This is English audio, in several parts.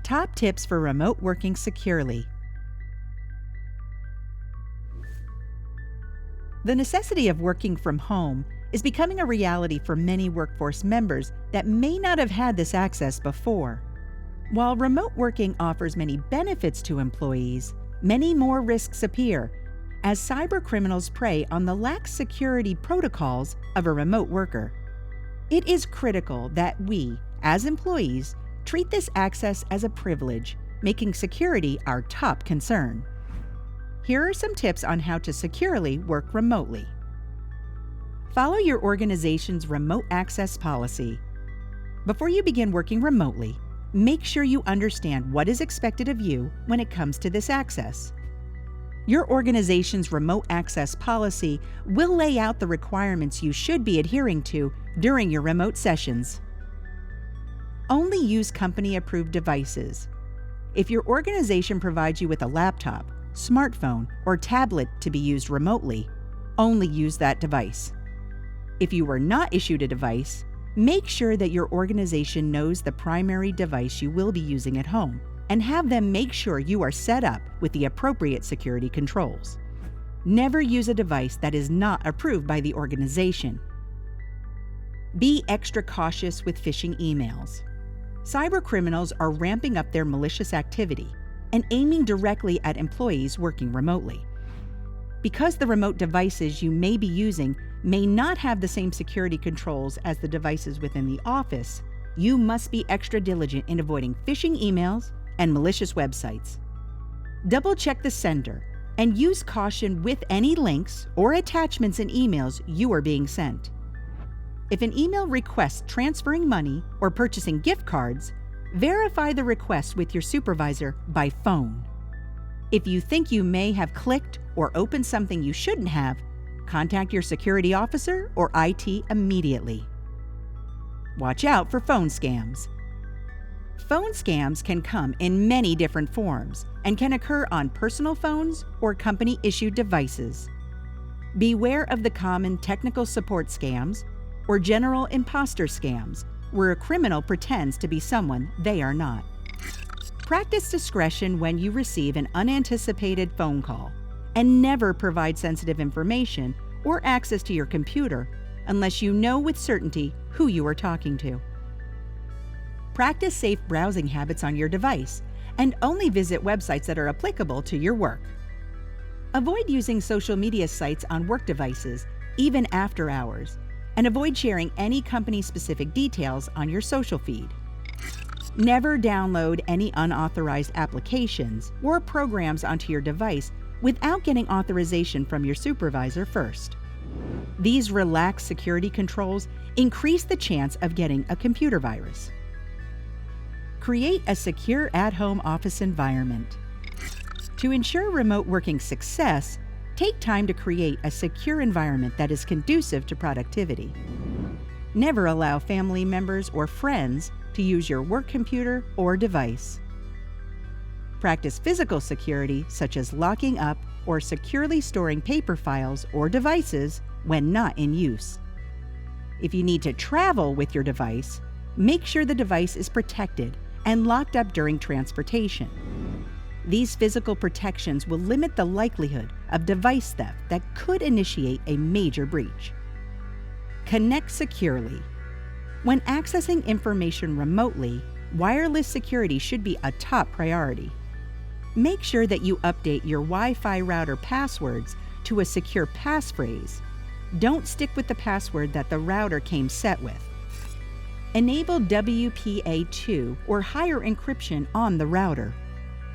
Top tips for remote working securely. The necessity of working from home is becoming a reality for many workforce members that may not have had this access before. While remote working offers many benefits to employees, many more risks appear as cybercriminals prey on the lax security protocols of a remote worker. It is critical that we, as employees, treat this access as a privilege, making security our top concern. Here are some tips on how to securely work remotely. Follow your organization's remote access policy. Before you begin working remotely, make sure you understand what is expected of you when it comes to this access. Your organization's remote access policy will lay out the requirements you should be adhering to during your remote sessions. Only use company-approved devices. If your organization provides you with a laptop, smartphone, or tablet to be used remotely, only use that device. If you were not issued a device, make sure that your organization knows the primary device you will be using at home and have them make sure you are set up with the appropriate security controls. Never use a device that is not approved by the organization. Be extra cautious with phishing emails. Cybercriminals are ramping up their malicious activity and aiming directly at employees working remotely. Because the remote devices you may be using may not have the same security controls as the devices within the office, you must be extra diligent in avoiding phishing emails and malicious websites. Double-check the sender and use caution with any links or attachments in emails you are being sent. If an email requests transferring money or purchasing gift cards, verify the request with your supervisor by phone. If you think you may have clicked or opened something you shouldn't have, contact your security officer or IT immediately. Watch out for phone scams. Phone scams can come in many different forms and can occur on personal phones or company-issued devices. Beware of the common technical support scams or general imposter scams, where a criminal pretends to be someone they are not. Practice discretion when you receive an unanticipated phone call, and never provide sensitive information or access to your computer unless you know with certainty who you are talking to. Practice safe browsing habits on your device, and only visit websites that are applicable to your work. Avoid using social media sites on work devices, even after hours, and avoid sharing any company-specific details on your social feed. Never download any unauthorized applications or programs onto your device without getting authorization from your supervisor first. These relaxed security controls increase the chance of getting a computer virus. Create a secure at-home office environment. To ensure remote working success, take time to create a secure environment that is conducive to productivity. Never allow family members or friends to use your work computer or device. Practice physical security, such as locking up or securely storing paper files or devices when not in use. If you need to travel with your device, make sure the device is protected and locked up during transportation. These physical protections will limit the likelihood of device theft that could initiate a major breach. Connect securely. When accessing information remotely, wireless security should be a top priority. Make sure that you update your Wi-Fi router passwords to a secure passphrase. Don't stick with the password that the router came set with. Enable WPA2 or higher encryption on the router.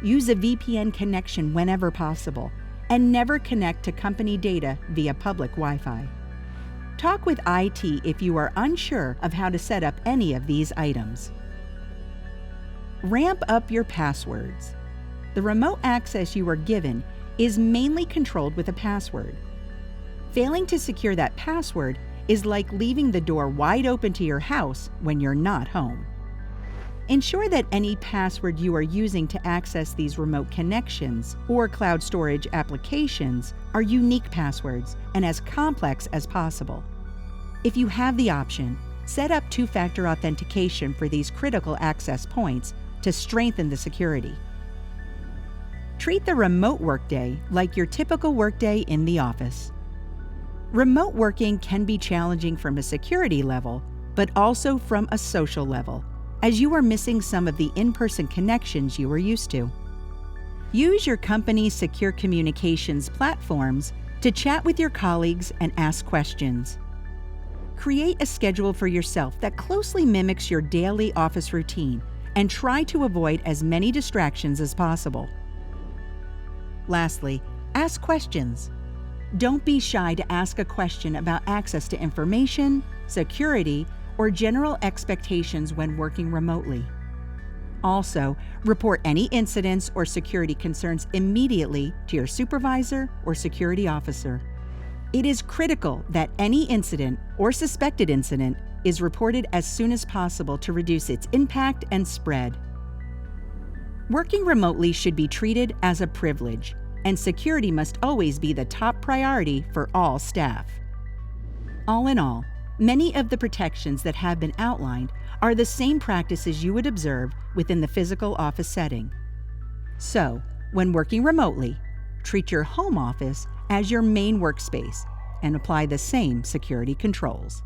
Use a VPN connection whenever possible, and never connect to company data via public Wi-Fi. Talk with IT if you are unsure of how to set up any of these items. Ramp up your passwords. The remote access you are given is mainly controlled with a password. Failing to secure that password is like leaving the door wide open to your house when you're not home. Ensure that any password you are using to access these remote connections or cloud storage applications are unique passwords and as complex as possible. If you have the option, set up two-factor authentication for these critical access points to strengthen the security. Treat the remote workday like your typical workday in the office. Remote working can be challenging from a security level, but also from a social level, as you are missing some of the in-person connections you are used to. Use your company's secure communications platforms to chat with your colleagues and ask questions. Create a schedule for yourself that closely mimics your daily office routine and try to avoid as many distractions as possible. Lastly, ask questions. Don't be shy to ask a question about access to information, security, or general expectations when working remotely. Also, report any incidents or security concerns immediately to your supervisor or security officer. It is critical that any incident or suspected incident is reported as soon as possible to reduce its impact and spread. Working remotely should be treated as a privilege, and security must always be the top priority for all staff. All in all, many of the protections that have been outlined are the same practices you would observe within the physical office setting. So, when working remotely, treat your home office as your main workspace and apply the same security controls.